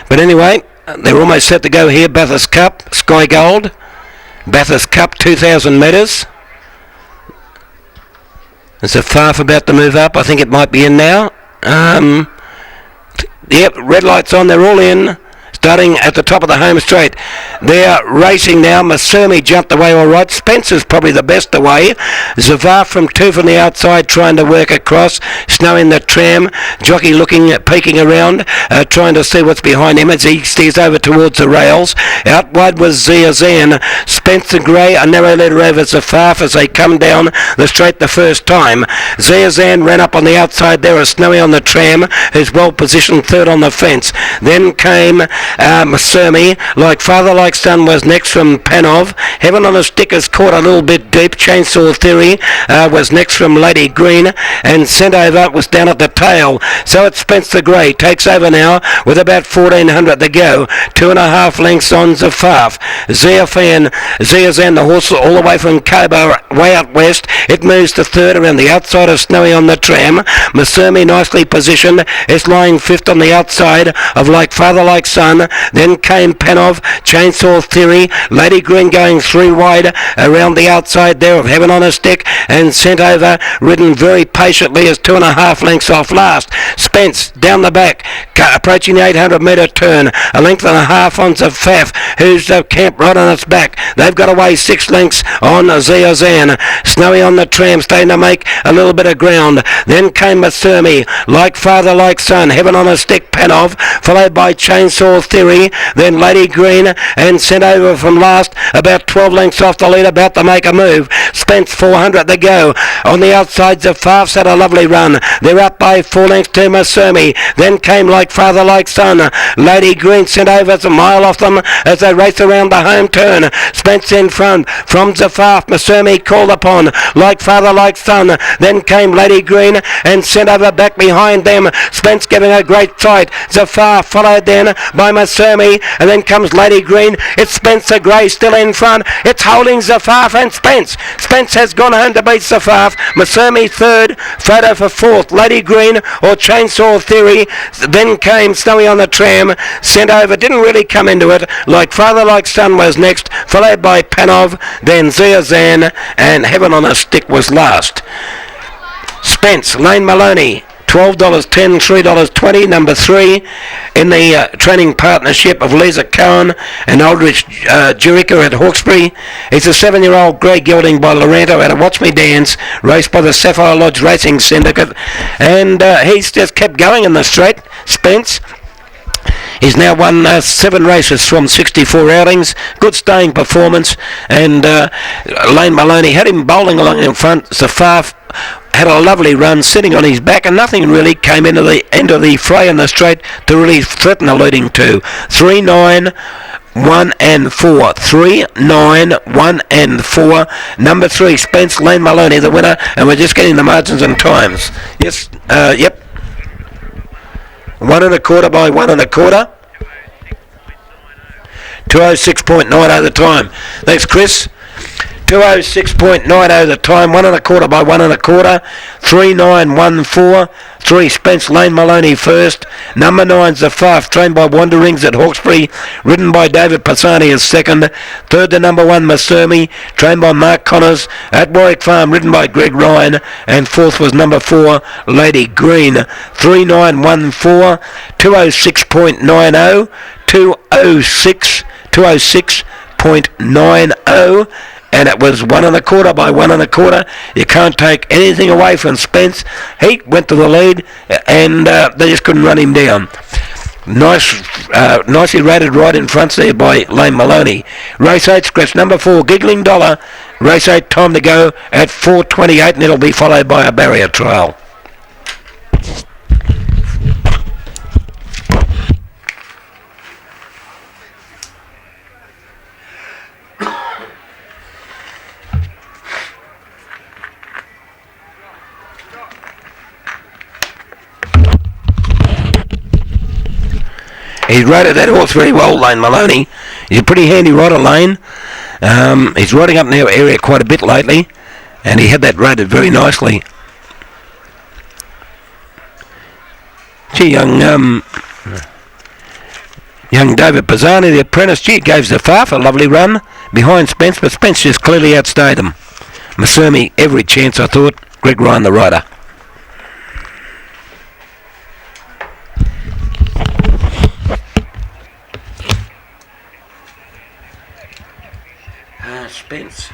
But anyway, they're almost set to go here. Bathurst Cup, Sky Gold. Bathurst Cup, 2,000 metres. There's a Sapphire about to move up. I think it might be in now. Yep, red lights on. They're all in. Starting at the top of the home straight. They're racing now. Masurmi jumped away all right. Spence is probably the best away. Zavar from 2 from the outside trying to work across. Snowing the tram. Jockey looking, peeking around, trying to see what's behind him as he steers over towards the rails. Out wide was Zan. Spence and Gray, a narrow leader over Sapphire as they come down the straight the first time. Zan ran up on the outside there, a Snowy on the tram, who's well positioned third on the fence. Then came Masurmi, Like Father Like Son was next from Panov. Heaven on a Stick is caught a little bit deep. Chainsaw Theory was next from Lady Green, and Sent Over was down at the tail. So it's Spence the Grey takes over now with about 1,400 to go. 2.5 lengths on Zafaf. Zan, the horse all the way from Cobo, way out west. It moves to third around the outside of Snowy on the tram. Masurmi nicely positioned. It's lying fifth on the outside of Like Father Like Son. Then came Panov, Chainsaw Theory, Lady Green going 3 wide around the outside there of Heaven on a Stick, and Sent Over, ridden very patiently as 2.5 lengths off last. Spence down the back, approaching the 800 metre turn, a length and a half on Zafaf, who's camped right on its back. They've got away 6 lengths on Zan. Snowy on the tram, starting to make a little bit of ground. Then came Masurmi, Like Father Like Son, Heaven on a Stick, Panov, followed by Chainsaw Theory, then Lady Green, and Sent Over from last, about 12 lengths off the lead, about to make a move. Spence 400 to go. On the outside, Zafaf's had a lovely run. They're up by 4 lengths to Masurmi. Then came Like Father Like Son. Lady Green Sent Over's a mile off them as they race around the home turn. Spence in front from Zafaf. Masurmi called upon Like Father Like Son. Then came Lady Green and Sent Over back behind them. Spence giving a great fight. Zafaf followed then by Masurmi, and then comes Lady Green. It's Spencer Gray still in front. It's holding Zafaf and Spence. Spence has gone home to beat Zafaf. Masurmi third, Photo for fourth. Lady Green or Chainsaw Theory. Then came Snowy on the tram. Sent Over, didn't really come into it. Like Father Like Son was next, followed by Panov, then Zan, and Heaven on a Stick was last. Spence, Lane Maloney, $12.10, $3.20, number 3 in the training partnership of Lisa Cohen and Aldrich Jericho at Hawkesbury. It's a 7-year-old grey gelding by Loranto out of Watch Me Dance, raced by the Sapphire Lodge Racing Syndicate, and he's just kept going in the straight. Spence, he's now won 7 races from 64 outings. Good staying performance, and Lane Maloney had him bowling along in front. Sapphire had a lovely run sitting on his back, and nothing really came into the end of the fray in the straight to really threaten the leading two. 3, 9, 1 and 4. 3, 9, 1 and 4. Number 3, Spence, Lane Maloney, the winner, and we're just getting the margins and times. Yes, yep. 1 1/4 by 1 1/4. 206.90 the time. Thanks, Chris. 206.90 the time. 1 1/4 by 1 1/4. 3, 9, 1, 4. 3, Spence, Lane Maloney first. Number 9, Zafaf, trained by Wanderings at Hawkesbury, ridden by David Pisani as second. Third to number 1, Masurmi, trained by Mark Connors at Warwick Farm, ridden by Greg Ryan. And fourth was number 4, Lady Green. 3, 9, 1, 4. 206.90. 206.90. And it was 1 1/4 by 1 1/4. You can't take anything away from Spence. He went to the lead, and they just couldn't run him down. Nicely rated right in front there by Lane Maloney. Race 8, scratch number 4, Giggling Dollar. Race 8, time to go at 4:28, and it'll be followed by a barrier trial. He's riding that horse very well, Lane Maloney. He's a pretty handy rider, Lane. He's riding up in our area quite a bit lately, and he had that rated very nicely. Gee, young Young David Pisani, the apprentice, gave Sapphire a lovely run behind Spence, but Spence just clearly outstayed him. Masumi, every chance, I thought. Greg Ryan, the rider. Spence.